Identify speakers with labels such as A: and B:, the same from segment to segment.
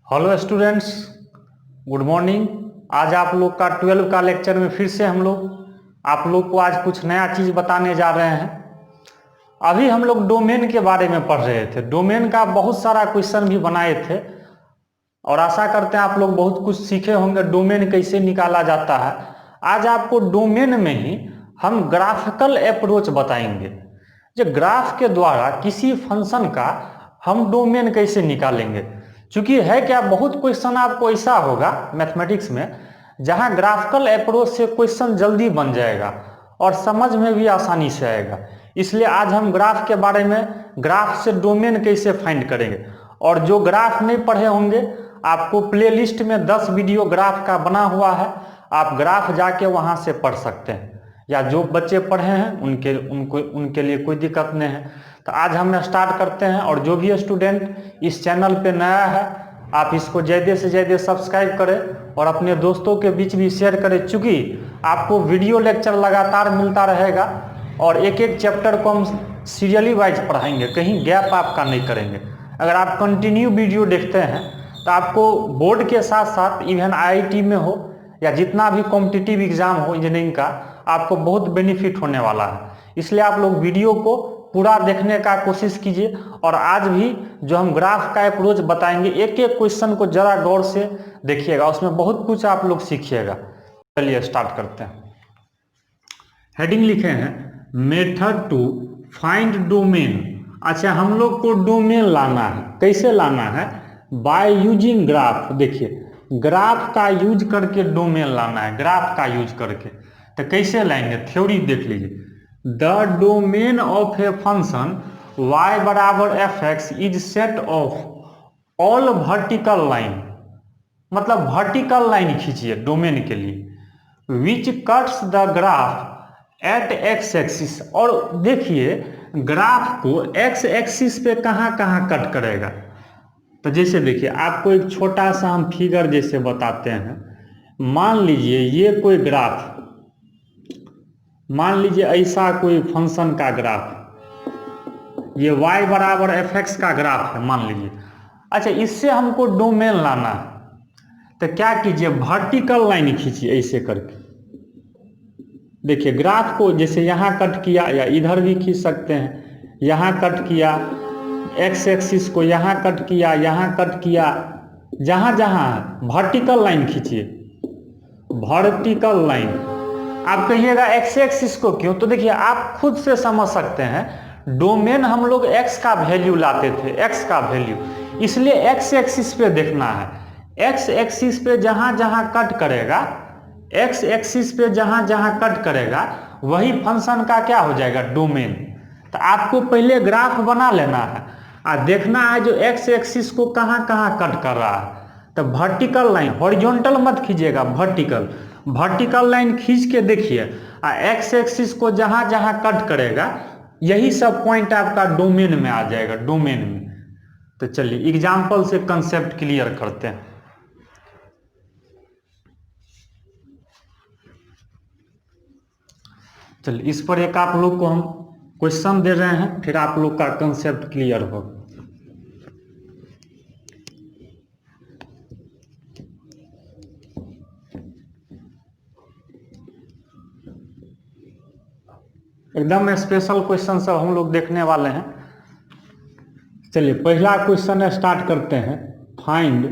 A: Hello students, good morning. आज आप लोग का 12 का लेक्चर में फिर से हम लोग आप लोग को आज कुछ नया चीज़ बताने जा रहे हैं। अभी हम लोग डोमेन के बारे में पढ़ रहे थे। डोमेन का बहुत सारा क्वेश्चन भी बनाए थे और आशा करते हैं आप लोग बहुत कुछ सीखे होंगे डोमेन कैसे निकाला जाता है। आज आपको डोमेन में ही हम ग्राफिकल अप्रोच बताएंगे। जो ग्राफ के द्वारा किसी फंक्शन का हम डोमेन कैसे निकालेंगे, क्योंकि है क्या बहुत क्वेश्चन आपको ऐसा होगा मैथमेटिक्स में जहां ग्राफिकल अप्रोच से क्वेश्चन जल्दी बन जाएगा और समझ में भी आसानी से आएगा। इसलिए आज हम ग्राफ के बारे में, ग्राफ से डोमेन कैसे फाइंड करेंगे। और जो ग्राफ नहीं पढ़े होंगे, आपको प्लेलिस्ट में 10 वीडियो ग्राफ का बना हुआ है, आप ग्राफ जाके वहां से पढ़ सकते हैं। या जो बच्चे पढ़े हैं उनके लिए कोई दिक्कत नहीं है। तो आज हम स्टार्ट करते हैं। और जो भी स्टूडेंट इस चैनल पे नया है, आप इसको ज़्यादा से ज़्यादा सब्सक्राइब करें और अपने दोस्तों के बीच भी शेयर करें, चूँकि आपको वीडियो लेक्चर लगातार मिलता रहेगा और एक एक चैप्टर को हम सीरियली वाइज पढ़ाएंगे, कहीं गैप आपका नहीं करेंगे। अगर आप कंटिन्यू वीडियो देखते हैं तो आपको बोर्ड के साथ साथ इवन IIT में हो या जितना भी कॉम्पिटिटिव एग्जाम हो इंजीनियरिंग का, आपको बहुत बेनिफिट होने वाला है। इसलिए आप लोग वीडियो को पूरा देखने का कोशिश कीजिए। और आज भी जो हम ग्राफ का अप्रोच बताएंगे, एक एक क्वेश्चन को जरा गौर से देखिएगा, उसमें बहुत कुछ आप लोग सीखिएगा। चलिए स्टार्ट करते हैं। हेडिंग लिखे हैं मेथड टू फाइंड डोमेन। अच्छा, हम लोग को डोमेन लाना है। कैसे लाना है? By using graph. देखिए, ग्राफ का यूज करके डोमेन लाना है, ग्राफ का यूज करके। तो कैसे लाएंगे? थ्योरी देख लीजिए। The domain of a function y बराबर fx is set of all vertical line. मतलब वर्टिकल लाइन खींचिए डोमेन के लिए, विच cuts the graph at x axis. और देखिए ग्राफ को एक्स एक्सिस पे कहाँ कहाँ कट करेगा। तो जैसे देखिए, आपको एक छोटा सा हम फिगर जैसे बताते हैं। मान लीजिए ये कोई ग्राफ, मान लीजिए ऐसा कोई फंक्शन का ग्राफ, ये y बराबर fx का ग्राफ है मान लीजिए। अच्छा, इससे हमको डोमेन लाना है। तो क्या कीजिए, वर्टिकल लाइन खींचिए ऐसे करके। देखिए ग्राफ को जैसे यहाँ कट किया या इधर भी खींच सकते हैं। यहाँ कट किया, एक्स एक्सिस को यहाँ कट किया, यहाँ कट किया, जहाँ जहाँ वर्टिकल लाइन खींचिए, वर्टिकल लाइन। आप कहिएगा एक्स एक्सिस को क्यों? तो देखिए आप खुद से समझ सकते हैं, डोमेन हम लोग एक्स का वैल्यू लाते थे, एक्स का वैल्यू, इसलिए एक्स एक्सिस पे देखना है। एक्स एक्सिस पे जहां जहां कट करेगा, एक्स एक्सिस पे जहां जहां कट करेगा, वही फंक्शन का क्या हो जाएगा? डोमेन। तो आपको पहले ग्राफ बना लेना है और देखना है जो एक्स एक्सिस को कहां कहां कट कर रहा है। तो वर्टिकल लाइन, हॉरिजॉन्टल मत खींचिएगा, वर्टिकल। वर्टिकल लाइन खींच के देखिए, एक्स एक्सिस को जहां जहां कट करेगा, यही सब पॉइंट आपका डोमेन में आ जाएगा, डोमेन में। तो चलिए एग्जाम्पल से कंसेप्ट क्लियर करते हैं। चलिए इस पर एक आप लोग को हम क्वेश्चन दे रहे हैं, फिर आप लोग का कंसेप्ट क्लियर होगा। एकदम स्पेशल क्वेश्चन सब हम लोग देखने वाले हैं। चलिए पहला क्वेश्चन स्टार्ट करते हैं। फाइंड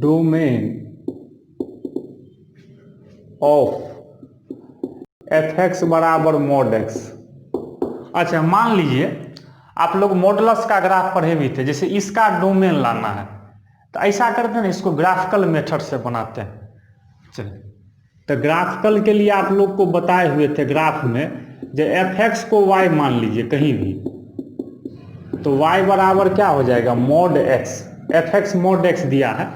A: डोमेन ऑफ fx बराबर मॉड x। अच्छा, मान लीजिए आप लोग मॉडुलस का ग्राफ पढ़े भी थे, जैसे इसका डोमेन लाना है। तो ऐसा करते हैं ना, इसको ग्राफिकल मेथड से बनाते हैं। चलिए, तो ग्राफिकल के लिए आप लोग को बताए हुए थे ग्राफ में, जो fx को y मान लीजिए कहीं भी, तो y बराबर क्या हो जाएगा? Mod x। fx mod x दिया है।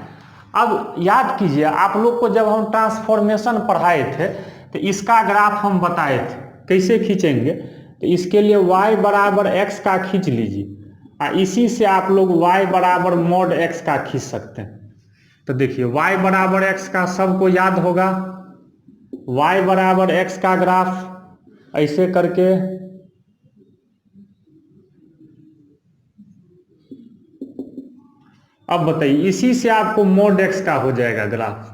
A: अब याद कीजिए, आप लोग को जब हम ट्रांसफॉर्मेशन पढ़ाए थे तो इसका ग्राफ हम बताए थे कैसे खींचेंगे। तो इसके लिए y बराबर x का खींच लीजिए और इसी से आप लोग y बराबर मॉड x का खींच सकते हैं। तो देखिए y बराबर x का सबको याद होगा, y बराबर x का ग्राफ ऐसे करके अब बताइए, इसी से आपको मॉड एक्स का हो जाएगा ग्राफ।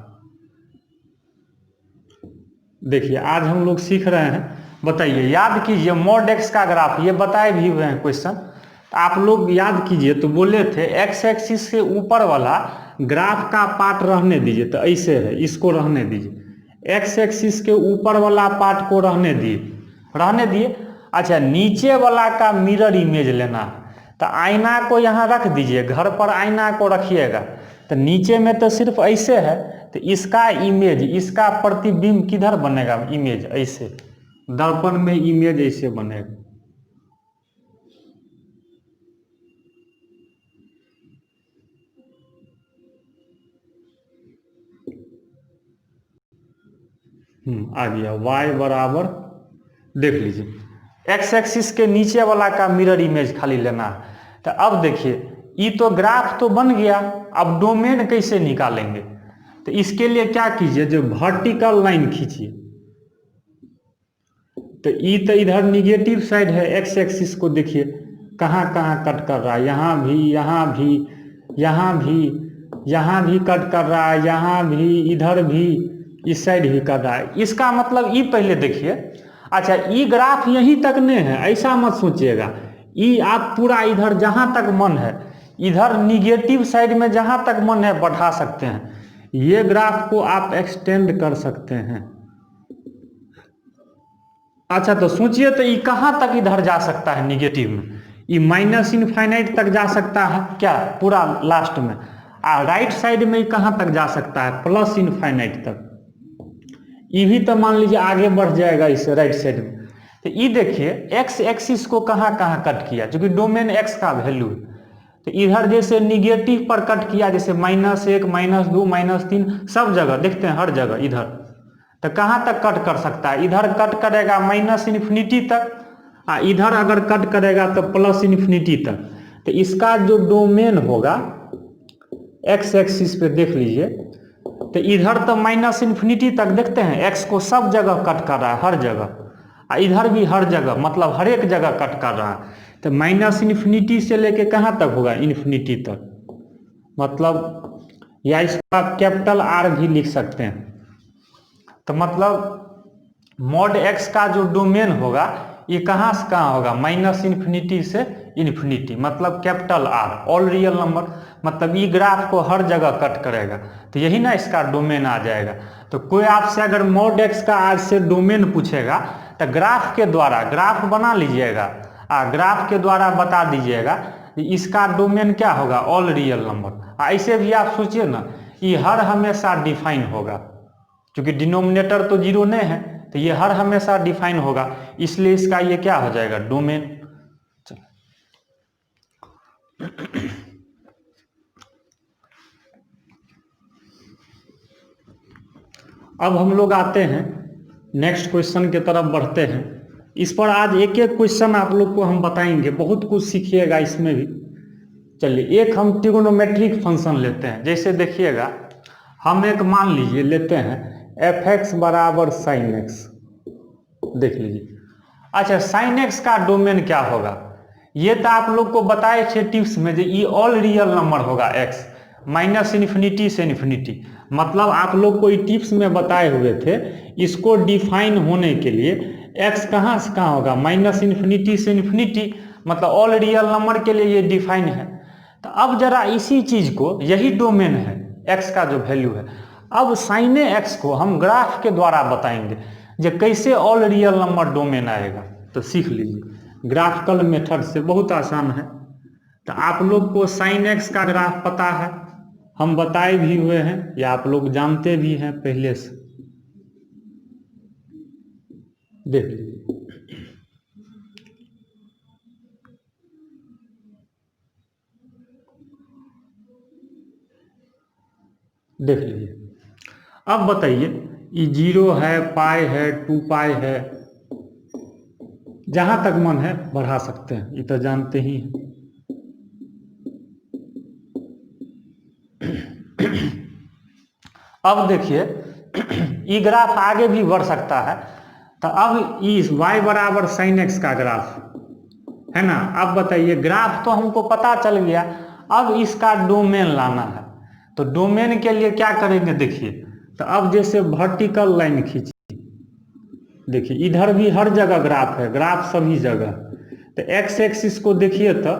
A: देखिए आज हम लोग सीख रहे हैं, बताइए याद कीजिए मॉड एक्स का ग्राफ, ये बताए भी हुए हैं क्वेश्चन, तो आप लोग याद कीजिए। तो बोले थे एक्स एक्सिस के ऊपर वाला ग्राफ का पार्ट रहने दीजिए, तो ऐसे है, इसको रहने दीजिए। एक्स एक्सिस के ऊपर वाला पार्ट को रहने दिए। अच्छा, नीचे वाला का मिरर इमेज लेना है, तो आईना को यहाँ रख दीजिए, घर पर आईना को रखिएगा, तो नीचे में तो सिर्फ ऐसे है, तो इसका इमेज, इसका प्रतिबिंब किधर बनेगा, इमेज ऐसे दर्पण में इमेज ऐसे बनेगा। आ गया y बराबर, देख लीजिए एक्स एक्सिस के नीचे वाला का मिरर इमेज खाली लेना है। तो अब देखिए ये तो ग्राफ तो बन गया, अब डोमेन कैसे निकालेंगे, तो इसके लिए क्या कीजिए, जो वर्टिकल लाइन खींचिए, तो ये तो इधर निगेटिव साइड है, एक्स एक्सिस को देखिए कहाँ कहाँ कट कर रहा है, यहाँ भी, यहाँ भी, यहाँ भी, यहाँ भी कट कर रहा है, यहाँ भी, इधर भी, इस साइड भी कर रहा है। इसका मतलब ये पहले देखिए। अच्छा, ये ग्राफ यहीं तक नहीं है, ऐसा मत सोचिएगा, ये आप पूरा इधर जहाँ तक मन है, इधर निगेटिव साइड में जहाँ तक मन है बढ़ा सकते हैं, ये ग्राफ को आप एक्सटेंड कर सकते हैं। अच्छा, तो सोचिए तो ये कहाँ तक इधर जा सकता है निगेटिव में, ये माइनस इनफाइनाइट तक जा सकता है क्या, पूरा लास्ट में। राइट साइड में कहाँ तक जा सकता है, प्लस इनफाइनाइट तक। ये भी तो मान लीजिए आगे बढ़ जाएगा इस राइट साइड में। तो ये देखिए एक्स एक्सिस को कहाँ कहाँ कट किया, क्योंकि डोमेन एक्स का वैल्यू है, तो इधर जैसे निगेटिव पर कट किया, जैसे -1, -2, -3, सब जगह देखते हैं, हर जगह इधर। तो कहाँ तक कट कर सकता है, इधर कट करेगा -इन्फिनिटी तक, इधर अगर कट करेगा तो +इन्फिनिटी तक। तो इसका जो डोमेन होगा एक्स एक्सिस पे देख लीजिए, तो इधर तो -इन्फिनिटी तक देखते हैं, एक्स को सब जगह कट कर रहा है, हर जगह, इधर भी हर जगह, मतलब हर एक जगह कट कर रहा है। तो -इन्फिनिटी से लेके कहाँ तक होगा, इन्फिनिटी तक, मतलब या इसका कैपिटल R भी लिख सकते हैं। तो मतलब मॉड एक्स का जो डोमेन होगा ये कहाँ से कहाँ होगा, -इन्फिनिटी से इन्फिनिटी, मतलब capital R, all real number, मतलब ये ग्राफ को हर जगह कट करेगा, तो यही ना इसका डोमेन आ जाएगा। तो कोई आपसे अगर मॉड एक्स का आज से डोमेन पूछेगा, तो ग्राफ के द्वारा, ग्राफ बना लीजिएगा, ग्राफ के द्वारा बता दीजिएगा इसका डोमेन क्या होगा, ऑल रियल नंबर। ऐसे भी आप सोचिए ना, ये हर हमेशा डिफाइन होगा, क्योंकि डिनोमिनेटर तो 0 नहीं है, तो ये हर हमेशा डिफाइन होगा, इसलिए इसका ये क्या हो जाएगा, डोमेन। अब हम लोग आते हैं नेक्स्ट क्वेश्चन की तरफ बढ़ते हैं। इस पर आज एक एक क्वेश्चन आप लोग को हम बताएंगे, बहुत कुछ सीखिएगा इसमें भी। चलिए एक हम ट्रिगोनोमेट्रिक फंक्शन लेते हैं, जैसे देखिएगा हम एक मान लीजिए लेते हैं f(x) बराबर sin x, देख लीजिए। अच्छा, sin x का डोमेन क्या होगा, ये तो आप लोग को बताए थे टिप्स में, जो ये ऑल रियल नंबर होगा x, -इन्फिनिटी से इन्फिनिटी, मतलब आप लोग को टिप्स में बताए हुए थे, इसको डिफाइन होने के लिए x कहाँ से कहाँ होगा, -इन्फिनिटी से इन्फिनिटी, मतलब ऑल रियल नंबर के लिए ये डिफाइन है। तो अब जरा इसी चीज को, यही डोमेन है x का जो वैल्यू है, अब sin x को हम ग्राफ के द्वारा बताएंगे, जो कैसे ऑल रियल नंबर डोमेन आएगा। तो सीख लीजिए ग्राफिकल मेथड से, बहुत आसान है। तो आप लोग को sin x का ग्राफ पता है, हम बताए भी हुए हैं, या आप लोग जानते भी हैं पहले से, देख लीजिए। देख लीजिए, अब बताइए ये 0 है, पाई है, 2 पाई है, जहां तक मन है बढ़ा सकते हैं, ये तो जानते ही हैं। अब देखिए ये ग्राफ आगे भी बढ़ सकता है, तो अब इस y बराबर sin x का ग्राफ है ना। अब बताइए, ग्राफ तो हमको पता चल गया, अब इसका डोमेन लाना है। तो डोमेन के लिए क्या करेंगे देखिए, तो अब जैसे वर्टिकल लाइन खींची, देखिए इधर भी हर जगह ग्राफ है, ग्राफ सभी जगह। तो एक्स एक्सिस को देखिए तो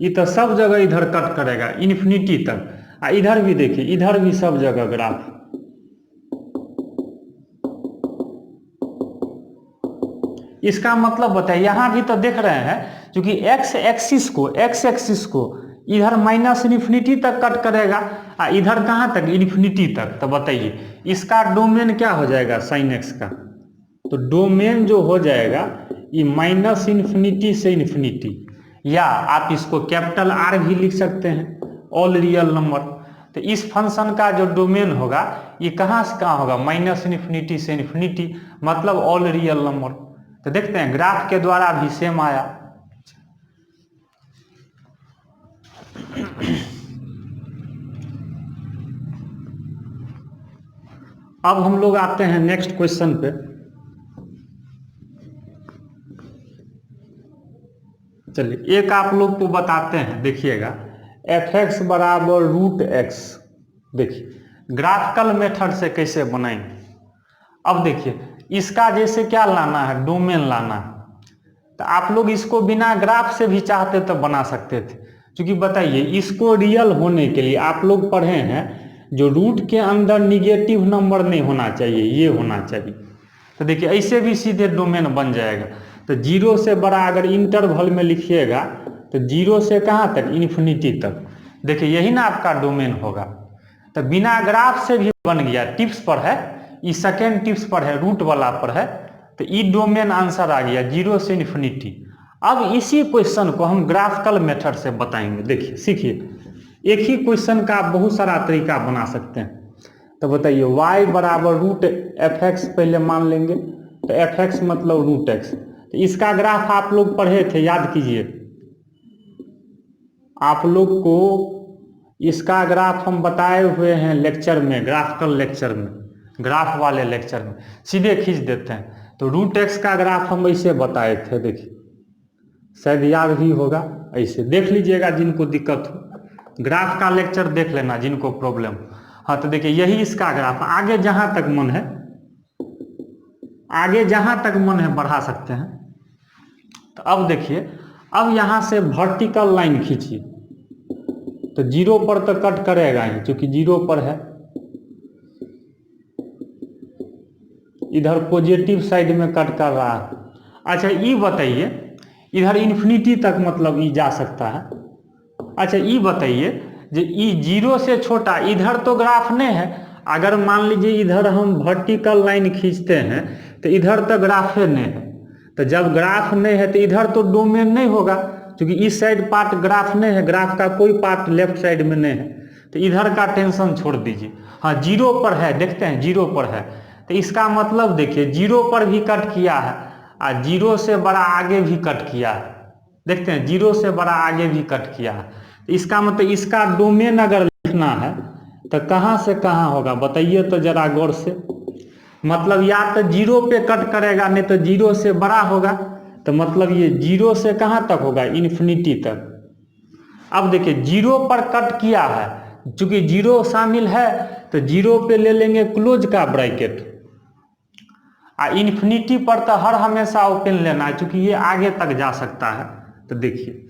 A: ये तो सब जगह इधर कट करेगा इन्फिनिटी तक, और इधर भी देखिए, इधर भी सब जगह ग्राफ। इसका मतलब बताइए, यहां भी तो देख रहे हैं, क्योंकि एक्स एक्सिस को इधर माइनस इन्फिनिटी तक कट करेगा, और इधर कहां तक, इन्फिनिटी तक। तो बताइए इसका डोमेन क्या हो जाएगा साइन एक्स का। तो डोमेन जो हो जाएगा ये माइनस इन्फिनिटी से इन्फिनिटी, या आप इसको कैपिटल आर भी लिख सकते हैं, ऑल रियल नंबर। तो इस फंक्शन का जो डोमेन होगा ये कहां से कहां होगा, माइनस इन्फिनिटी से इन्फिनिटी, मतलब ऑल रियल नंबर। तो देखते हैं ग्राफ के द्वारा भी सेम आया। अब हम लोग आते हैं नेक्स्ट क्वेश्चन पे। चलिए एक आप लोग को बताते हैं, देखिएगा एफ एक्स बराबर रूट एक्स। देखिए ग्राफिकल मेथड से कैसे बनाएंगे। अब देखिए इसका जैसे क्या लाना है, डोमेन लाना है। तो आप लोग इसको बिना ग्राफ से भी चाहते तो बना सकते थे, क्योंकि बताइए इसको रियल होने के लिए आप लोग पढ़े हैं जो रूट के अंदर निगेटिव नंबर नहीं होना चाहिए, ये होना चाहिए। तो देखिए ऐसे भी सीधे डोमेन बन जाएगा। तो जीरो से बड़ा अगर इंटरवल में लिखिएगा तो जीरो से कहाँ तक, इन्फिनिटी तक। देखिए यही ना आपका डोमेन होगा। तो बिना ग्राफ से भी बन गया, टिप्स पर है, ये सेकेंड टिप्स पर है, रूट वाला पर है। तो ये डोमेन आंसर आ गया जीरो से इन्फिनिटी। अब इसी क्वेश्चन को हम ग्राफिकल मेथड से बताएंगे। देखिए सीखिए, एक ही क्वेश्चन का आप बहुत सारा तरीका बना सकते हैं। तो बताइए y बराबर रूट एफ एक्स पहले मान लेंगे। तो एफ एक्स मतलब रूट एक्स। तो इसका ग्राफ आप लोग पढ़े थे, याद कीजिए। आप लोग को इसका ग्राफ हम बताए हुए हैं लेक्चर में, ग्राफिकल लेक्चर में, ग्राफ वाले लेक्चर में सीधे खींच देते हैं। तो रूट एक्स का ग्राफ हम ऐसे बताए थे, देखिए शायद याद भी होगा। ऐसे देख लीजिएगा जिनको दिक्कत हो, ग्राफ का लेक्चर देख लेना जिनको प्रॉब्लम। हाँ तो देखिए यही इसका ग्राफ, आगे जहां तक मन है, आगे जहां तक मन है बढ़ा सकते हैं। तो अब देखिए, अब यहां से वर्टिकल लाइन खींचिए। तो जीरो पर तो कट करेगा ही, क्योंकि जीरो पर है। इधर पॉजिटिव साइड में कट कर रहा है। अच्छा ये बताइए, इधर इन्फिनिटी तक मतलब ये जा सकता है। अच्छा ये बताइए, जो ये जीरो से छोटा, इधर तो ग्राफ नहीं है। अगर मान लीजिए इधर हम वर्टिकल लाइन खींचते हैं तो इधर तो ग्राफ नहीं है। तो जब ग्राफ नहीं है तो इधर तो डोमेन नहीं होगा, क्योंकि इस साइड पार्ट ग्राफ नहीं है, ग्राफ का कोई पार्ट लेफ्ट साइड में नहीं है। तो इधर का टेंशन छोड़ दीजिए। हाँ जीरो पर है, देखते हैं जीरो पर है। तो इसका मतलब देखिए जीरो पर भी कट किया है, और जीरो से बड़ा आगे भी कट किया है। देखते हैं जीरो से बड़ा आगे भी कट किया है। तो इसका मतलब इसका डोमेन अगर लिखना है तो कहाँ से कहाँ होगा, बताइए तो जरा गौर से। मतलब या तो जीरो पे कट करेगा, नहीं तो जीरो से बड़ा होगा। तो मतलब ये जीरो से कहाँ तक होगा, इन्फिनिटी तक। अब देखिए जीरो पर कट किया है, चूंकि जीरो शामिल है तो जीरो पे ले लेंगे क्लोज का ब्रैकेट, और इन्फिनिटी पर तो हर हमेशा ओपन लेना है, क्योंकि ये आगे तक जा सकता है। तो देखिए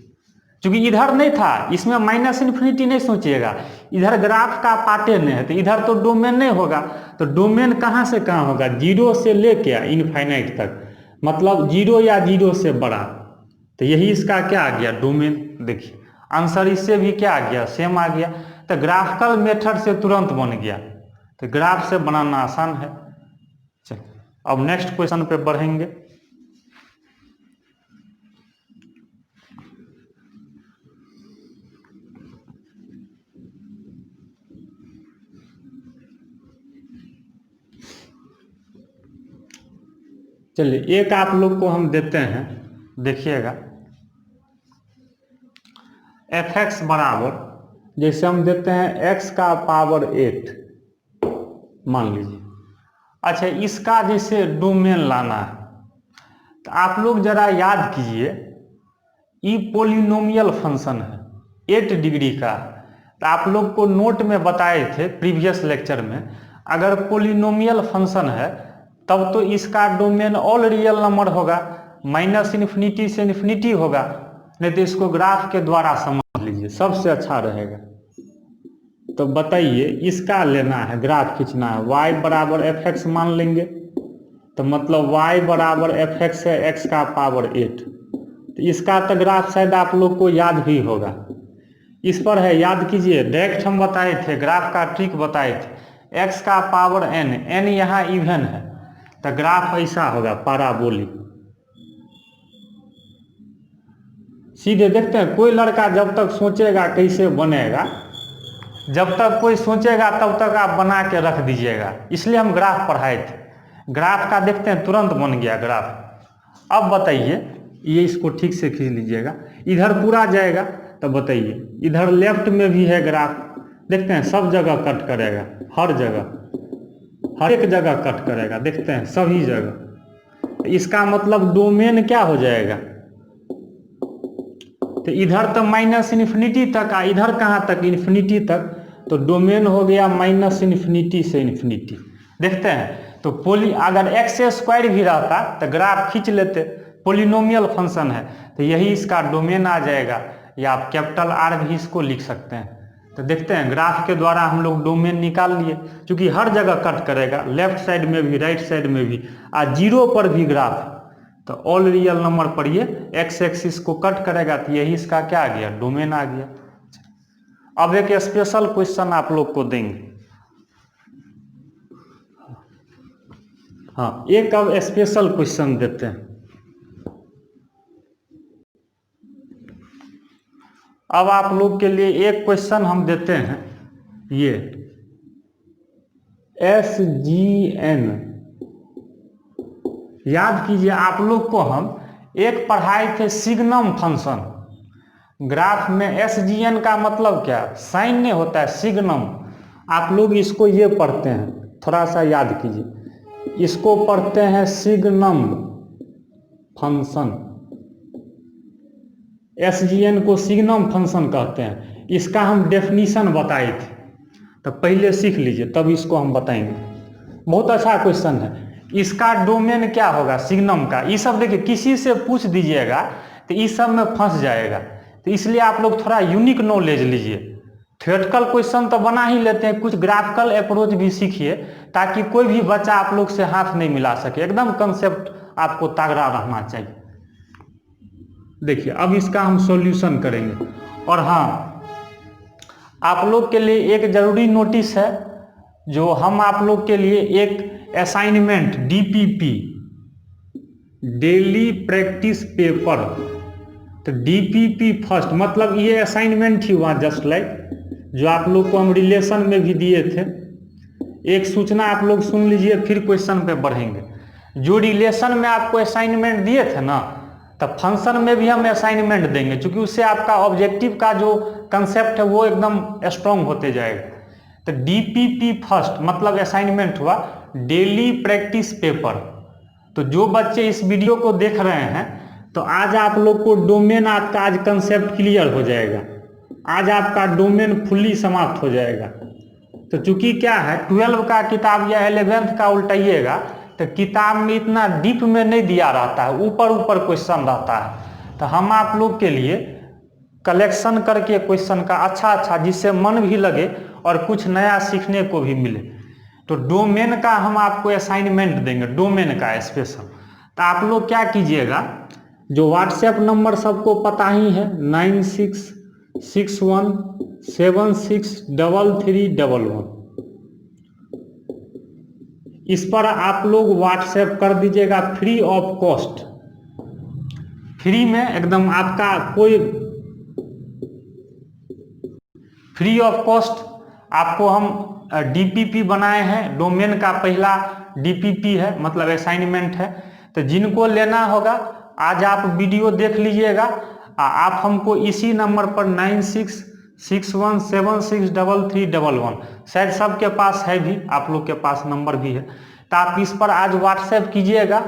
A: क्योंकि इधर नहीं था, इसमें माइनस इन्फिनिटी नहीं सोचिएगा, इधर ग्राफ का पार्टे नहीं है, तो इधर तो डोमेन नहीं होगा। तो डोमेन कहाँ से कहाँ होगा, जीरो से लेके इनफाइनाइट तक, मतलब जीरो या जीरो से बड़ा। तो यही इसका क्या आ गया, डोमेन। देखिए आंसर इससे भी क्या आ गया, सेम आ गया। तो ग्राफिकल मेथड से तुरंत बन गया। तो ग्राफ से बनाना आसान है। चलिए अब नेक्स्ट क्वेश्चन पे बढ़ेंगे। चलिए एक आप लोग को हम देते हैं, देखिएगा एफ एक्स बराबर, जैसे हम देते हैं x का पावर 8 मान लीजिए। अच्छा इसका जैसे डोमेन लाना है, तो आप लोग जरा याद कीजिए, ये पोलिनोमियल फंक्शन है। 8 डिग्री का। तो आप लोग को नोट में बताए थे प्रीवियस लेक्चर में, अगर पोलिनोमियल फंक्शन है तब तो इसका डोमेन ऑल रियल नंबर होगा, -∞ से इन्फिनिटी होगा, नहीं तो इसको ग्राफ के द्वारा समझ लीजिए, सबसे अच्छा रहेगा। तो बताइए, इसका लेना है, ग्राफ खींचना है, y बराबर fx मान लेंगे, तो मतलब y बराबर fx है x का पावर 8। तो इसका तो ग्राफ शायद आप लोग को याद भी होगा, इस पर है, याद कीजिए, डायरेक्ट हम बताए थे, ग्राफ का ट्रिक बताए थे, x का पावर n, n यहाँ इवन है, तो ग्राफ ऐसा होगा पैराबोलिक। सीधे देखते हैं, कोई लड़का जब तक सोचेगा कैसे बनेगा, जब तक कोई सोचेगा तब तक आप बना के रख दीजिएगा, इसलिए हम ग्राफ पढ़ाए थे। ग्राफ का देखते हैं तुरंत बन गया ग्राफ। अब बताइए, ये इसको ठीक से खींच लीजिएगा, इधर पूरा जाएगा, तो बताइए इधर लेफ्ट में भी है ग्राफ, देखते हैं सब जगह कट करेगा, हर जगह, हर एक जगह कट करेगा, देखते हैं सभी जगह। इसका मतलब डोमेन क्या हो जाएगा, तो इधर तो -∞ तक, इधर कहाँ तक, इन्फिनिटी तक, तो डोमेन हो गया -∞ से इन्फिनिटी। देखते हैं, तो अगर x² भी रहता तो ग्राफ खींच लेते, पोलिनोमियल फंक्शन है तो यही इसका डोमेन आ जाएगा, या आप कैपिटल R भी इसको लिख सकते हैं। तो देखते हैं, ग्राफ के द्वारा हम लोग डोमेन निकाल लिए, क्योंकि हर जगह कट करेगा, लेफ्ट साइड में भी, राइट साइड में भी, जीरो पर भी ग्राफ, तो ऑल रियल नंबर पर ये x एक्सिस को कट करेगा, तो यही इसका क्या आ गया, डोमेन आ गया। अब एक स्पेशल क्वेश्चन आप लोग को देंगे, हाँ एक अब स्पेशल क्वेश्चन देते हैं। अब आप लोग के लिए एक क्वेश्चन हम देते हैं, ये SGN, याद कीजिए, आप लोग को हम एक पढ़ाए थे सिग्नम फंक्शन, ग्राफ में SGN का मतलब क्या, साइन नहीं होता है, सिग्नम। आप लोग इसको ये पढ़ते हैं, थोड़ा सा याद कीजिए, इसको पढ़ते हैं सिग्नम फंक्शन, SGN को सिग्नम फंक्शन कहते हैं। इसका हम डेफिनीशन बताए थे, तो पहले सीख लीजिए तब इसको हम बताएंगे। बहुत अच्छा क्वेश्चन है। इसका डोमेन क्या होगा सिग्नम का, ये सब देखिए, किसी से पूछ दीजिएगा तो इस सब में फंस जाएगा, तो इसलिए आप लोग थोड़ा यूनिक नॉलेज लीजिए। थ्योरेटिकल क्वेश्चन तो बना ही लेते हैं, कुछ ग्राफिकल अप्रोच भी सीखिए, ताकि कोई भी बच्चा आप लोग से हाथ नहीं मिला सके, एकदम कंसेप्ट आपको तगड़ा रहना चाहिए। देखिए, अब इसका हम सॉल्यूशन करेंगे। और हाँ, आप लोग के लिए एक जरूरी नोटिस है, जो हम आप लोग के लिए एक assignment DPP, daily practice paper, तो DPP फर्स्ट, मतलब ये असाइनमेंट ही हुआ, जस्ट लाइक जो आप लोग को हम रिलेशन में भी दिए थे। एक सूचना आप लोग सुन लीजिए, फिर क्वेश्चन पे बढ़ेंगे। जो रिलेशन में आपको असाइनमेंट दिए थे ना, तो फंक्शन में भी हम असाइनमेंट देंगे, क्योंकि उससे आपका ऑब्जेक्टिव का जो कंसेप्ट है वो एकदम स्ट्रॉन्ग होते जाएगा। तो DPP फर्स्ट मतलब असाइनमेंट हुआ डेली प्रैक्टिस पेपर। तो जो बच्चे इस वीडियो को देख रहे हैं, तो आज आप लोग को डोमेन, आपका आज कंसेप्ट क्लियर हो जाएगा, आज आपका डोमेन फुल्ली समाप्त हो जाएगा। तो चूंकि क्या है, 12 का किताब या 11th का उल्टाइएगा तो किताब में इतना डीप में नहीं दिया रहता है, ऊपर ऊपर क्वेश्चन रहता है। तो हम आप लोग के लिए कलेक्शन करके क्वेश्चन का अच्छा जिससे मन भी लगे और कुछ नया सीखने को भी मिले, तो डोमेन का हम आपको असाइनमेंट देंगे, डोमेन का स्पेशल। तो आप लोग क्या कीजिएगा, जो व्हाट्सएप नंबर सबको पता ही है, 9661763311, इस पर आप लोग व्हाट्सएप कर दीजिएगा, फ्री ऑफ कॉस्ट, फ्री में एकदम, आपका कोई फ्री ऑफ कॉस्ट आपको हम DPP बनाए हैं, डोमेन का पहला DPP है, मतलब असाइनमेंट है। तो जिनको लेना होगा आज आप वीडियो देख लीजिएगा, आप हमको इसी नंबर पर 9661763311, शायद सबके पास है भी, आप लोग के पास नंबर भी है, तो आप इस पर आज व्हाट्सएप कीजिएगा।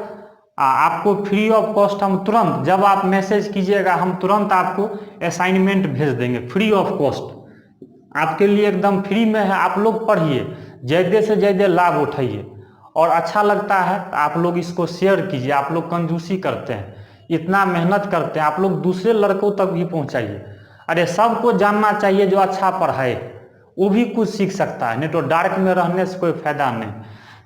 A: आपको फ्री ऑफ कॉस्ट हम तुरंत, जब आप मैसेज कीजिएगा हम तुरंत आपको असाइनमेंट भेज देंगे फ्री ऑफ कॉस्ट, आपके लिए एकदम फ्री में है। आप लोग पढ़िए, ज़्यादा से ज़्यादा लाभ उठाइए, और अच्छा लगता है तो आप लोग इसको शेयर कीजिए। आप लोग कंजूसी करते हैं, इतना मेहनत करते हैं, आप लोग दूसरे लड़कों तक भी पहुंचाइए। अरे सबको जानना चाहिए, जो अच्छा पढ़ाए वो भी कुछ सीख सकता है, नहीं तो डार्क में रहने से कोई फायदा नहीं।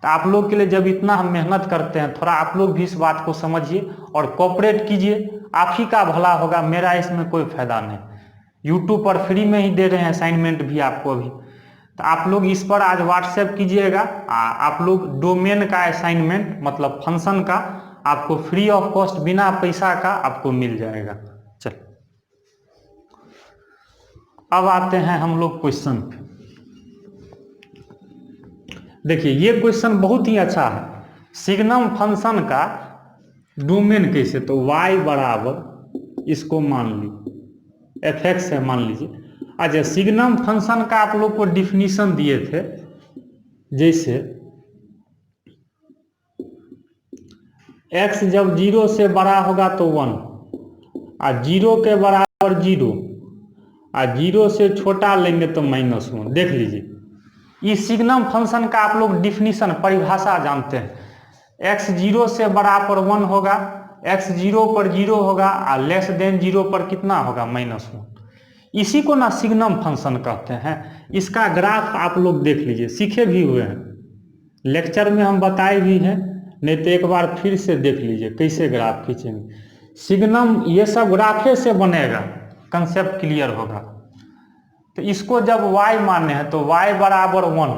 A: तो आप लोग के लिए जब इतना हम मेहनत करते हैं, थोड़ा आप लोग भी इस बात को समझिए और कोऑपरेट कीजिए, आप ही का भला होगा, मेरा इसमें कोई फायदा नहीं। यूट्यूब पर फ्री में ही दे रहे हैं असाइनमेंट भी आपको अभी, तो आप लोग इस पर आज व्हाट्सएप कीजिएगा। आप लोग डोमेन का असाइनमेंट मतलब फंक्शन का आपको फ्री ऑफ कॉस्ट बिना पैसा का आपको मिल जाएगा। चल अब आते हैं हम लोग क्वेश्चन पे। देखिए ये क्वेश्चन बहुत ही अच्छा है, सिग्नम फंक्शन का डोमेन कैसे, तो y बराबर इसको मान ली f(x) है मान लीजिए। अच्छा, सिग्नम फंक्शन का आप लोग को डिफिनीशन दिए थे, जैसे x जब 0 से बड़ा होगा तो 1, और 0 के बराबर 0, और 0 से छोटा लेंगे तो -1। देख लीजिए, इस सिग्नम फंक्शन का आप लोग डिफिनीशन परिभाषा जानते हैं। x 0 से बराबर 1 होगा, x 0 पर 0 होगा, और लेस देन 0 पर कितना होगा -1। इसी को ना सिग्नम फंक्शन कहते हैं। इसका ग्राफ आप लोग देख लीजिए, सीखे भी हुए हैं, लेक्चर में हम बताए भी हैं, नहीं तो एक बार फिर से देख लीजिए कैसे ग्राफ खींचेंगे। सिग्नम ये सब ग्राफे से बनेगा, कंसेप्ट क्लियर होगा। तो इसको जब y माने हैं तो y बराबर 1,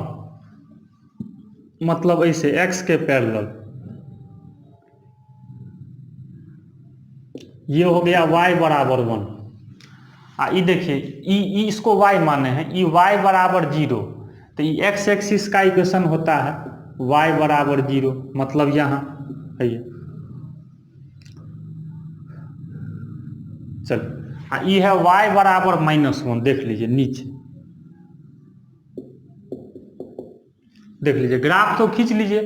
A: मतलब ऐसे x के पैरेलल, ये हो गया y बराबर 1। ये देखिए इसको y माने हैं, ये y बराबर 0, तो ये x एक्सिस का इक्वेशन होता है y बराबर 0, मतलब यहाँ है ये। चल ये है y बराबर -1, देख लीजिए नीचे, देख लीजिए ग्राफ तो खींच लीजिए।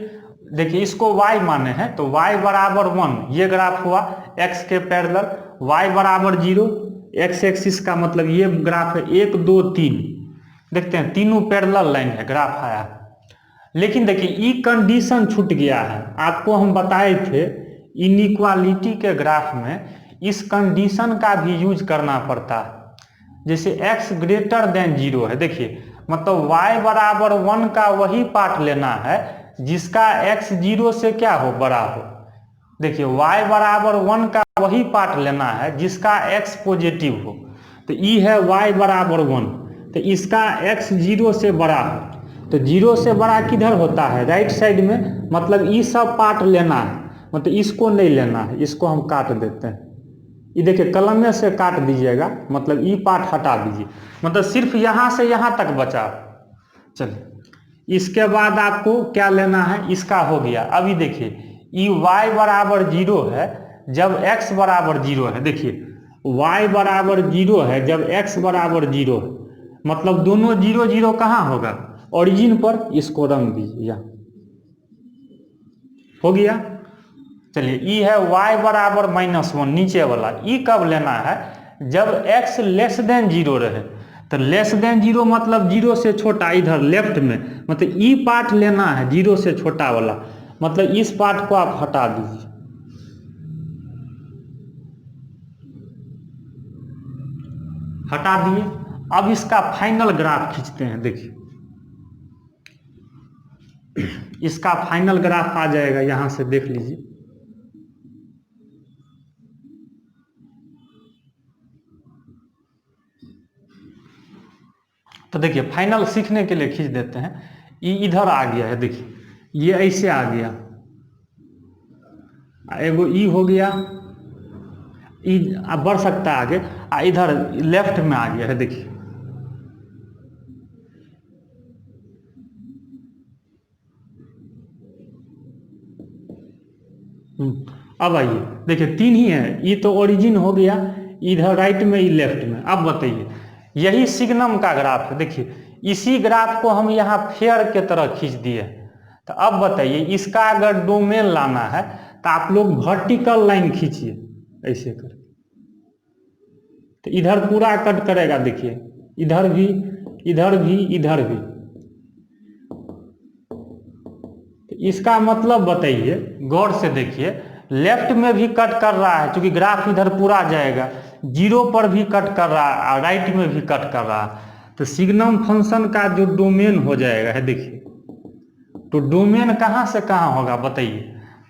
A: देखिए इसको y माने हैं तो y बराबर 1, ये ग्राफ हुआ x के पैरेलल, y बराबर 0, x एक्सिस का मतलब ये ग्राफ है 1 2 3, देखते हैं तीनों पैरेलल लाइन है, ग्राफ आया। लेकिन देखिए ये कंडीशन छूट गया है, आपको हम बताए थे इनइक्वालिटी के ग्राफ में इस कंडीशन का भी यूज करना पड़ता है। जैसे x ग्रेटर देन 0 है, देखिए मतलब y बराबर 1 का वही पार्ट लेना है जिसका x 0 से क्या हो, बड़ा हो। देखिए y बराबर 1 का वही पार्ट लेना है जिसका x पॉजिटिव हो, तो ये है y बराबर 1, तो इसका x 0 से बड़ा हो, तो 0 से बड़ा किधर होता है, राइट साइड में, मतलब ये सब पार्ट लेना है, मतलब इसको नहीं लेना है, इसको हम काट देते हैं। ये देखिए कलम में से काट दीजिएगा, मतलब ये पार्ट हटा दीजिए, मतलब सिर्फ यहाँ से यहाँ तक बचा। चलिए इसके बाद आपको क्या लेना है, इसका हो गया। अभी देखिए ये y बराबर 0 है जब x बराबर 0 है, देखिए y बराबर 0 है जब x बराबर 0 है, मतलब दोनों 0 0 कहाँ होगा, ओरिजिन पर। इसको रंग दीजिए, हो गया। चलिए ये है y बराबर -1 नीचे वाला, ये कब लेना है, जब x लेस देन 0 रहे, तो लेस देन 0 मतलब 0 से छोटा, इधर लेफ्ट में, मतलब ये पार्ट लेना है 0 से छोटा वाला, मतलब इस पार्ट को आप हटा दीजिए, हटा दिए। अब इसका फाइनल ग्राफ खींचते हैं, देखिए इसका फाइनल ग्राफ आ जाएगा, यहां से देख लीजिए। तो देखिए फाइनल सीखने के लिए खींच देते हैं, ये इधर आ गया है, देखिए ये ऐसे आ गया, एगो ई हो गया, ई बढ़ सकता है आगे, इधर लेफ्ट में आ गया है, देखिए अब आइए, देखिए 3 ही है, ये तो ओरिजिन हो गया, इधर राइट में, ये लेफ्ट में। अब बताइए, यही सिग्नम का ग्राफ है, देखिए इसी ग्राफ को हम यहाँ फेयर के तरह खींच दिए। तो अब बताइए इसका अगर डोमेन लाना है तो आप लोग वर्टिकल लाइन खींचिए ऐसे कर, तो इधर पूरा कट करेगा। देखिए इधर भी, इधर भी, इधर भी। तो इसका मतलब बताइए, गौर से देखिए, लेफ्ट में भी कट कर रहा है क्योंकि ग्राफ इधर पूरा जाएगा, जीरो पर भी कट कर रहा है और राइट में भी कट कर रहा है। तो सिग्नम फंक्शन का जो डोमेन हो जाएगा है, देखिए तो डोमेन कहाँ से कहाँ होगा बताइए,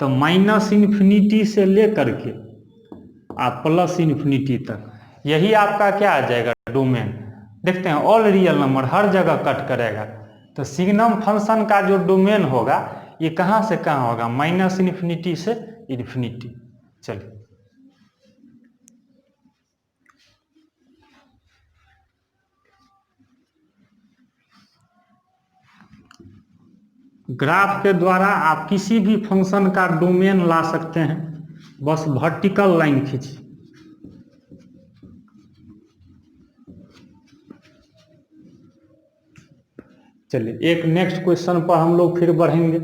A: तो माइनस इन्फिनिटी से लेकर के आप प्लस इन्फिनिटी तक, यही आपका क्या आ जाएगा डोमेन। देखते हैं ऑल रियल नंबर हर जगह कट करेगा, तो सिग्नम फंक्शन का जो डोमेन होगा ये कहाँ से कहाँ होगा, माइनस इन्फिनिटी से इन्फिनिटी। चलिए ग्राफ के द्वारा आप किसी भी फंक्शन का डोमेन ला सकते हैं, बस वर्टिकल लाइन खींचिए। चलिए एक नेक्स्ट क्वेश्चन पर हम लोग फिर बढ़ेंगे।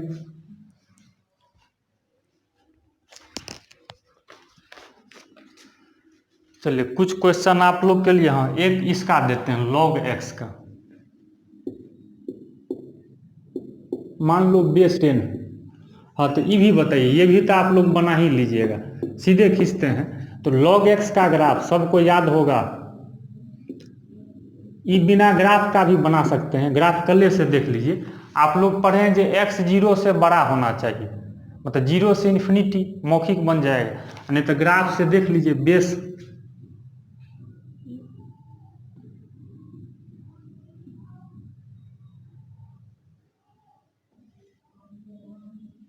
A: चलिए कुछ क्वेश्चन आप लोग के लिए, हाँ एक इसका देते हैं log x का, मान लो बेस 10 है। हाँ तो ये भी बताइए, ये भी तो आप लोग बना ही लीजिएगा, सीधे खींचते हैं। तो log x का ग्राफ सबको याद होगा, ये बिना ग्राफ का भी बना सकते हैं, ग्राफ कले से देख लीजिए। आप लोग पढ़ें जो x 0 से बड़ा होना चाहिए, मतलब 0 से इन्फिनिटी मौखिक बन जाएगा, नहीं तो ग्राफ से देख लीजिए बेस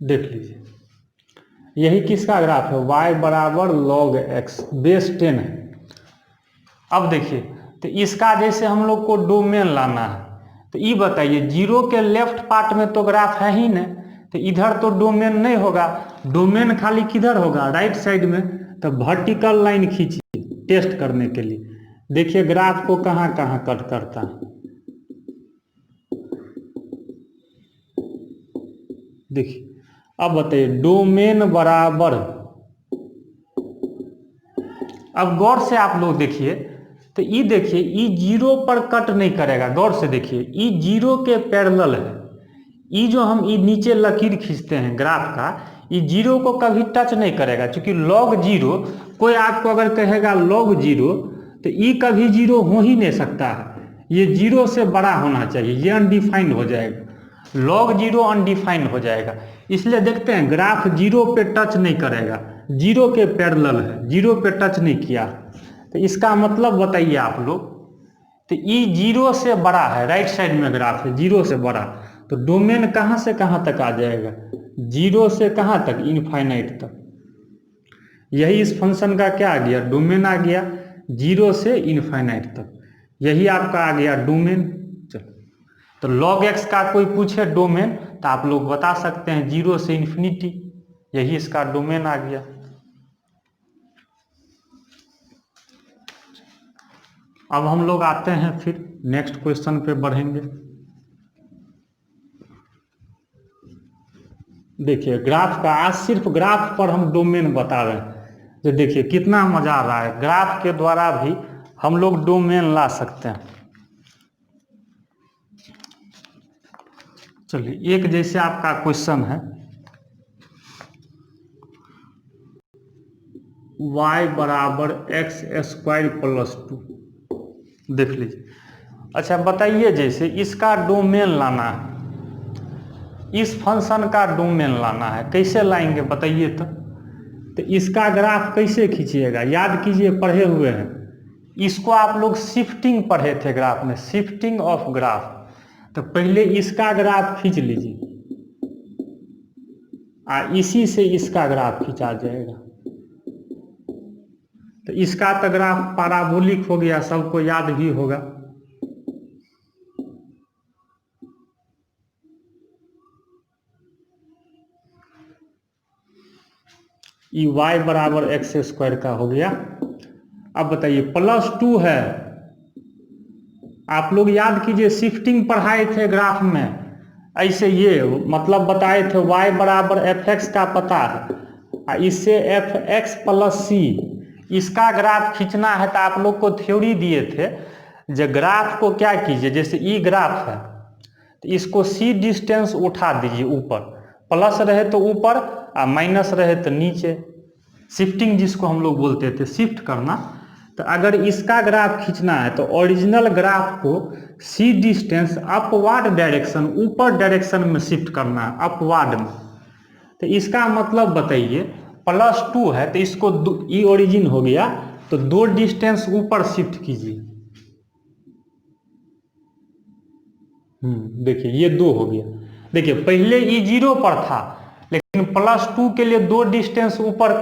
A: देख लीजिए, यही किसका ग्राफ है, y बराबर log x, बेस 10 है। अब देखिए तो इसका जैसे हम लोग को डोमेन लाना है, तो ये बताइए जीरो के लेफ्ट पार्ट में तो ग्राफ है ही नहीं, तो इधर तो डोमेन नहीं होगा, डोमेन खाली किधर होगा, राइट साइड में। तो वर्टिकल लाइन खींचिए टेस्ट करने के लिए, देखिए ग्राफ को कहाँ कहाँ कट करता है। देखिए अब बताइए डोमेन बराबर, अब गौर से आप लोग देखिए, तो ये देखिए ये जीरो पर कट नहीं करेगा, गौर से देखिए ये जीरो के पैरेलल है। ये जो हम ये नीचे लकीर खींचते हैं ग्राफ का, ये जीरो को कभी टच नहीं करेगा, क्योंकि log 0, कोई आपको अगर कहेगा log 0 तो ये कभी जीरो हो ही नहीं सकता है, ये जीरो से बड़ा होना चाहिए, ये अनडिफाइंड हो जाएगा, log 0 अनडिफाइंड हो जाएगा। इसलिए देखते हैं ग्राफ जीरो पे टच नहीं करेगा, जीरो के पैरेलल है, जीरो पे टच नहीं किया, तो इसका मतलब बताइए आप लोग, तो ये जीरो से बड़ा है, राइट साइड में ग्राफ है जीरो से बड़ा, तो डोमेन कहाँ से कहाँ तक आ जाएगा, जीरो से कहाँ तक, इनफाइनाइट तक। यही इस फंक्शन का क्या आ गया, डोमेन आ गया, जीरो से इनफाइनाइट तक, यही आपका आ गया डोमेन। चलो तो log x का कोई पूछे डोमेन तो आप लोग बता सकते हैं जीरो से इन्फिनिटी, यही इसका डोमेन आ गया। अब हम लोग आते हैं फिर नेक्स्ट क्वेश्चन पे बढ़ेंगे। देखिए ग्राफ का, आज सिर्फ ग्राफ पर हम डोमेन बता रहे हैं, तो देखिए कितना मजा आ रहा है, ग्राफ के द्वारा भी हम लोग डोमेन ला सकते हैं। चलिए एक जैसे आपका क्वेश्चन है y बराबर x स्क्वायर प्लस 2, देख लीजिए। अच्छा बताइए, जैसे इसका डोमेन लाना है, इस फंक्शन का डोमेन लाना है, कैसे लाएंगे बताइए तो इसका ग्राफ कैसे खींचिएगा, याद कीजिए पढ़े हुए हैं, इसको आप लोग शिफ्टिंग पढ़े थे ग्राफ में, शिफ्टिंग ऑफ ग्राफ। तो पहले इसका ग्राफ खींच लीजिए, इसी से इसका ग्राफ खींचा जाएगा, तो इसका तो ग्राफ पैराबोलिक हो गया, सबको याद भी होगा। ई y बराबर एक्स स्क्वायर का हो गया। अब बताइए प्लस 2 है, आप लोग याद कीजिए शिफ्टिंग पढ़ाए थे ग्राफ में, ऐसे ये मतलब बताए थे y बराबर एफ एक्स का पता है, इससे एफ एक्स प्लस सी, इसका ग्राफ खींचना है तो आप लोग को थ्योरी दिए थे, जो ग्राफ को क्या कीजिए, जैसे ई ग्राफ है तो इसको सी डिस्टेंस उठा दीजिए ऊपर, प्लस रहे तो ऊपर और माइनस रहे तो नीचे, शिफ्टिंग जिसको हम लोग बोलते थे, शिफ्ट करना। तो अगर इसका ग्राफ खींचना है तो ओरिजिनल ग्राफ को सी डिस्टेंस अपवार्ड डायरेक्शन, ऊपर डायरेक्शन में शिफ्ट करना है, अपवार्ड में। तो इसका मतलब बताइए, +2 है तो इसको ई ओरिजिन हो गया तो 2 डिस्टेंस ऊपर शिफ्ट कीजिए। देखिए ये 2 हो गया। देखिए पहले ई 0 पर था लेकिन +2 के लिए 2 डिस्टेंस ऊपर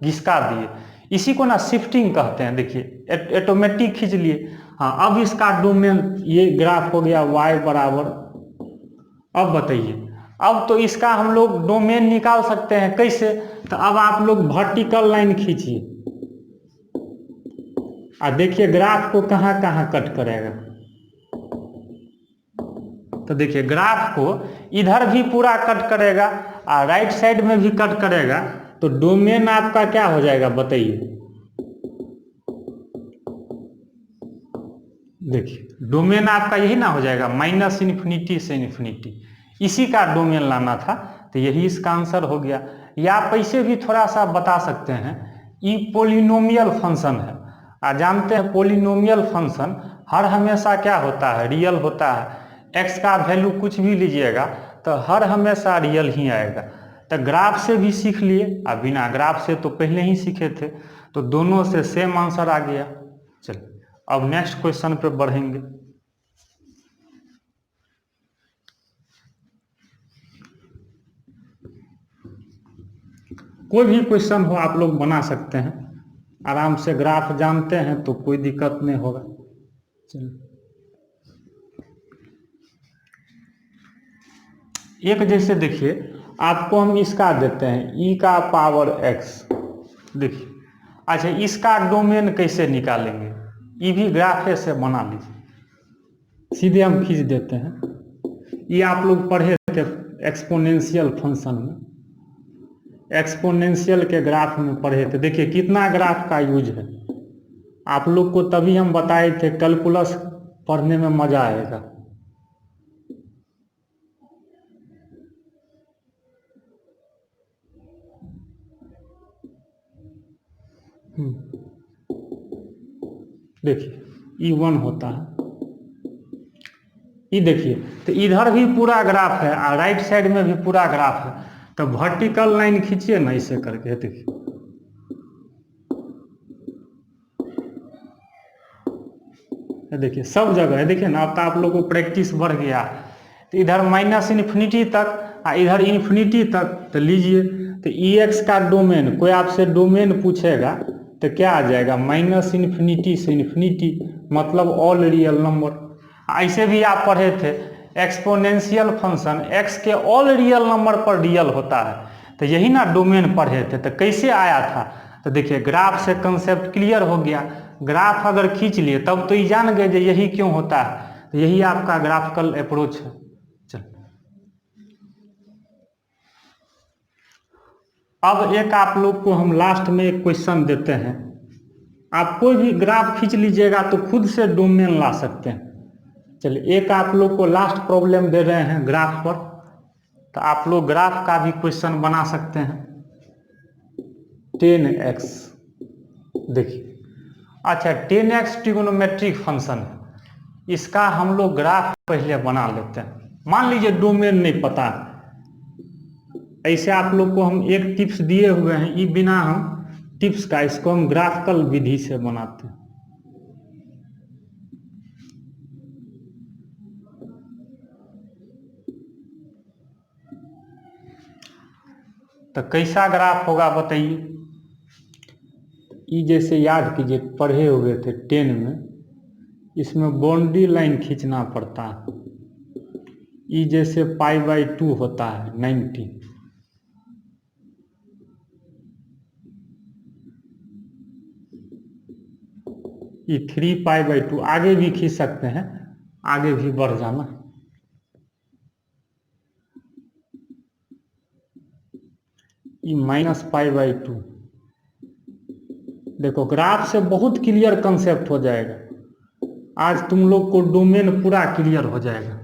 A: घिसका दिए, इसी को ना शिफ्टिंग कहते हैं। देखिए ऑटोमेटिक खींच लिए। हाँ, अब इसका डोमेन ये ग्राफ हो गया y बराबर। अब बताइए, अब तो इसका हम लोग डोमेन निकाल सकते हैं, कैसे? तो अब आप लोग वर्टिकल लाइन खींचिए और देखिए ग्राफ को कहाँ कहाँ कट करेगा। तो देखिए ग्राफ को इधर भी पूरा कट करेगा और राइट साइड में भी कट करेगा, तो डोमेन आपका क्या हो जाएगा बताइए? देखिए डोमेन आपका यही ना हो जाएगा, -∞ से इन्फिनिटी, इसी का डोमेन लाना था। तो यही इसका आंसर हो गया। या आप ऐसे भी थोड़ा सा बता सकते हैं, ये पोलिनोमियल फंक्शन है, और जानते हैं पोलिनोमियल फंक्शन हर हमेशा क्या होता है, रियल होता है। एक्स का वैल्यू कुछ भी लीजिएगा तो हर हमेशा रियल ही आएगा। तो ग्राफ से भी सीख लिए, और बिना ग्राफ से तो पहले ही सीखे थे, तो दोनों से सेम आंसर आ गया। चलिए अब नेक्स्ट क्वेश्चन पे बढ़ेंगे। कोई भी क्वेश्चन हो आप लोग बना सकते हैं, आराम से, ग्राफ जानते हैं तो कोई दिक्कत नहीं होगा। चलिए एक जैसे देखिए, आपको हम इसका देते हैं e का पावर x। देखिए अच्छा, इसका डोमेन कैसे निकालेंगे? ये भी ग्राफे से बना लीजिए, सीधे हम खींच देते हैं। ये आप लोग पढ़े थे एक्सपोनेंशियल फंक्शन में, एक्सपोनेंशियल के ग्राफ में पढ़े थे। देखिए कितना ग्राफ का यूज है, आप लोग को तभी हम बताए थे, कैलकुलस पढ़ने में मजा आएगा। देखिए E1 होता है, ये देखिए, तो इधर भी पूरा ग्राफ है और राइट साइड में भी पूरा ग्राफ है। तो वर्टिकल लाइन खींचिए ना इसे करके, देखिए सब जगह है। देखिए ना, अब तो आप लोगों को प्रैक्टिस बढ़ गया। तो इधर -∞ तक और इधर इन्फिनिटी तक, तो लीजिए। तो EX का डोमेन, कोई आपसे डोमेन पूछेगा तो क्या आ जाएगा? -∞ से इन्फिनिटी, मतलब ऑल रियल नंबर। ऐसे भी आप पढ़े थे एक्सपोनेंशियल फंक्शन x के ऑल रियल नंबर पर रियल होता है, तो यही ना डोमेन पढ़े थे। तो कैसे आया था? तो देखिए ग्राफ से कंसेप्ट क्लियर हो गया। ग्राफ अगर खींच लिए तब तो ये जान गए जो यही क्यों होता है। तो यही आपका ग्राफिकल अप्रोच है। चल अब एक आप लोग को हम लास्ट में एक क्वेश्चन देते हैं, आप कोई भी ग्राफ खींच लीजिएगा तो खुद से डोमेन ला सकते हैं। चलिए एक आप लोग को लास्ट प्रॉब्लम दे रहे हैं ग्राफ पर, तो आप लोग ग्राफ का भी क्वेश्चन बना सकते हैं। 10x, देखिए अच्छा 10x ट्रिगोनोमेट्रिक फंक्शन है, इसका हम लोग ग्राफ पहले बना लेते हैं। मान लीजिए डोमेन नहीं पता है, ऐसे आप लोग को हम एक टिप्स दिए हुए हैं, ये बिना हम टिप्स का, इसको हम ग्राफिकल विधि से बनाते हैं। तो कैसा ग्राफ होगा बताइए? ये जैसे याद कीजिए, पढ़े हुए थे 10 में, इसमें बाउंड्री लाइन खींचना पड़ता है। ये जैसे π/2 होता है 90, ये 3π/2, आगे भी खींच सकते हैं, आगे भी बढ़ जाना। -π/2। देखो ग्राफ से बहुत क्लियर कंसेप्ट हो जाएगा। आज तुम लोग को डोमेन पूरा क्लियर हो जाएगा।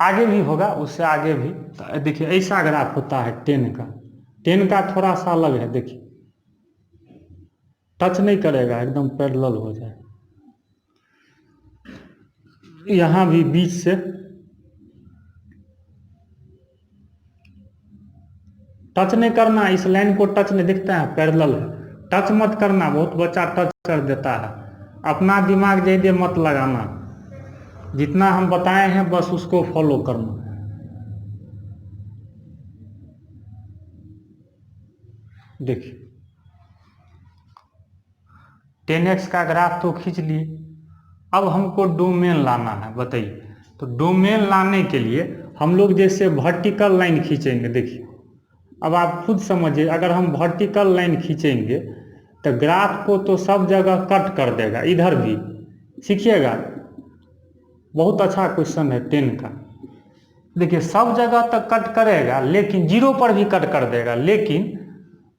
A: आगे भी होगा, उससे आगे भी। तो देखिए ऐसा ग्राफ होता है 10 का। 10 का थोड़ा सा अलग है। देखिए टच नहीं करेगा, एकदम पैरेलल हो जाए। यहाँ भी बीच से टच नहीं करना, इस लाइन को टच नहीं, दिखता है पैरेलल है। टच मत करना, बहुत बच्चा टच कर देता है। अपना दिमाग ज़्यादा मत लगाना, जितना हम बताए हैं बस उसको फॉलो करना। देखिए 10x का ग्राफ तो खींच लिए, अब हमको डोमेन लाना है। बताइए, तो डोमेन लाने के लिए हम लोग जैसे वर्टिकल लाइन खींचेंगे। देखिए अब आप खुद समझिए, अगर हम वर्टिकल लाइन खींचेंगे तो ग्राफ को तो सब जगह कट कर देगा, इधर भी। सीखिएगा, बहुत अच्छा क्वेश्चन है 10 का। देखिए सब जगह तक कट करेगा, लेकिन 0 पर भी कट कर देगा, लेकिन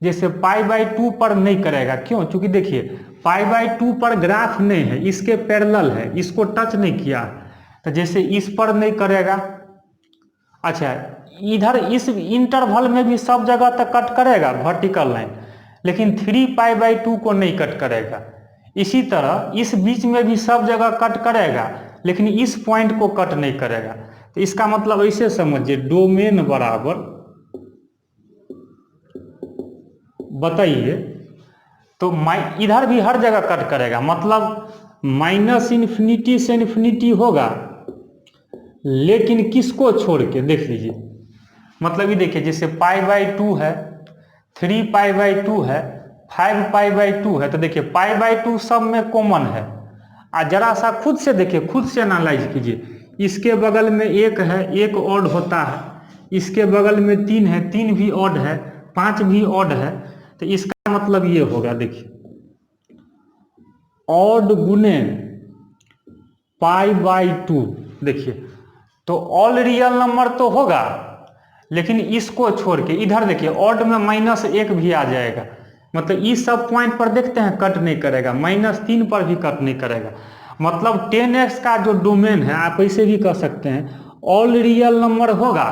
A: जैसे π/2 पर नहीं करेगा। क्यों? क्योंकि देखिए π/2 पर ग्राफ नहीं है, इसके पैरेलल है, इसको टच नहीं किया। तो जैसे इस पर नहीं करेगा। अच्छा, इधर इस इंटरवल में भी सब जगह तक कट करेगा वर्टिकल लाइन, लेकिन 3π/2 को नहीं कट करेगा। इसी तरह इस बीच में भी सब जगह कट करेगा, लेकिन इस पॉइंट को कट नहीं करेगा। तो इसका मतलब ऐसे समझिए, डोमेन बराबर, बताइए, तो इधर भी हर जगह कट करेगा, मतलब -∞ से इन्फिनिटी होगा, लेकिन किसको छोड़ के? देख लीजिए, मतलब ये देखिए, जैसे π/2 है, 3π/2 है, 5π/2 है। तो देखिए π/2 सब में कॉमन है। जरा सा खुद से देखिए, खुद से एनालाइज कीजिए। इसके बगल में 1 है, 1 ऑड होता है। इसके बगल में 3 है, 3 भी ऑड है, 5 भी ऑड है। तो इसका मतलब ये होगा, देखिए ऑड गुने π/2। देखिए तो ऑल रियल नंबर तो होगा, लेकिन इसको छोड़ के इधर देखिए ऑड में -1 भी आ जाएगा। मतलब इस सब पॉइंट पर देखते हैं कट नहीं करेगा, -3 पर भी कट नहीं करेगा। मतलब 10x का जो डोमेन है, आप ऐसे भी कह सकते हैं, ऑल रियल नंबर होगा,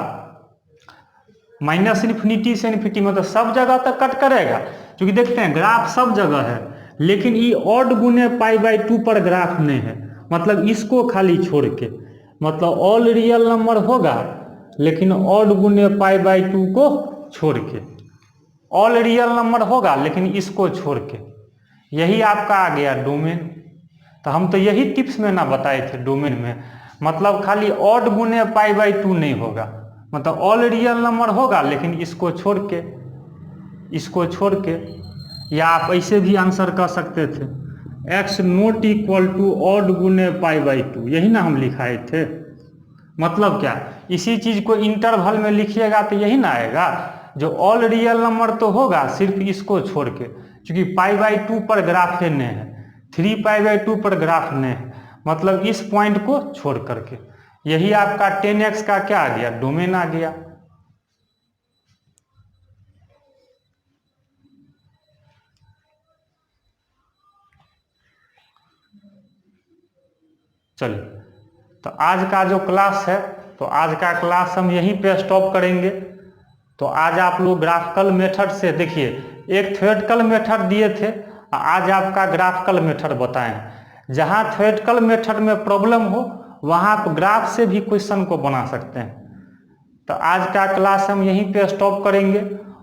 A: -∞ से इन्फिनिटी, मतलब सब जगह तक कट करेगा। क्योंकि देखते हैं ग्राफ सब जगह है, लेकिन ये ऑड गुने π/2 पर ग्राफ नहीं है, मतलब इसको खाली छोड़ के। मतलब ऑल रियल नंबर होगा, लेकिन ऑड गुने π/2 को छोड़ के। ऑल रियल नंबर होगा, लेकिन इसको छोड़ के। यही आपका आ गया डोमेन। तो हम तो यही टिप्स में ना बताए थे डोमेन में, मतलब खाली ऑड गुने π/2 नहीं होगा, मतलब ऑल रियल नंबर होगा, लेकिन इसको छोड़ के, इसको छोड़ के। या आप ऐसे भी आंसर कर सकते थे, x not equal to odd गुने π/2, यही ना हम लिखाए थे। मतलब क्या, इसी चीज को इंटरवल में लिखिएगा तो यही ना आएगा, जो ऑल रियल नंबर तो होगा, सिर्फ इसको छोड़ के। क्योंकि π/2 पर ग्राफ नहीं है, 3π/2 पर ग्राफ नहीं है, मतलब इस पॉइंट को छोड़ करके। यही आपका 10x का क्या आ गया? डोमेन आ गया। चलिए, तो आज का जो क्लास है, तो आज का क्लास हम यहीं पे स्टॉप करेंगे। तो आज आप लोग ग्राफिकल मेथड से, देखिए एक थ्योरेटिकल मेथड दिए थे, आज आपका ग्राफिकल मेथड बताएं। जहां थ्योरेटिकल मेथड में प्रॉब्लम हो, वहां आप ग्राफ से भी क्वेश्चन को बना सकते हैं। तो आज का क्लास हम यहीं पे स्टॉप करेंगे।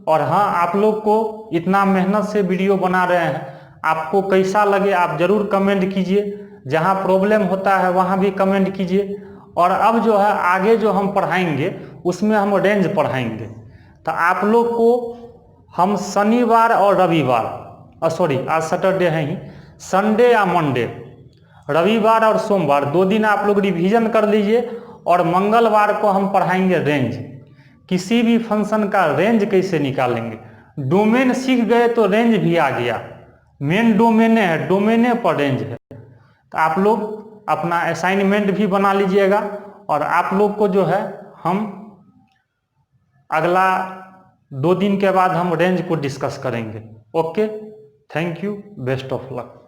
A: और हाँ, आप लोग को इतना मेहनत से वीडियो बना रहे हैं, आपको कैसा लगे आप जरूर कमेंट कीजिए। जहाँ प्रॉब्लम होता है वहाँ भी कमेंट कीजिए। और अब जो है आगे जो हम पढ़ाएंगे, उसमें हम रेंज पढ़ाएंगे। तो आप लोग को हम शनिवार और रविवार, सॉरी आज सैटरडे है ही, संडे या मंडे, रविवार और सोमवार 2 दिन आप लोग रिवीजन कर लीजिए। और मंगलवार को हम पढ़ाएंगे रेंज। किसी भी फंक्शन का रेंज कैसे निकालेंगे। डोमेन सीख गए तो रेंज भी आ गया, मेन डोमेने है, डोमेने पर रेंज है। तो आप लोग अपना असाइनमेंट भी बना लीजिएगा और आप लोग को जो है हम अगला 2 दिन के बाद हम रेंज को डिस्कस करेंगे। Okay, thank you, best of luck.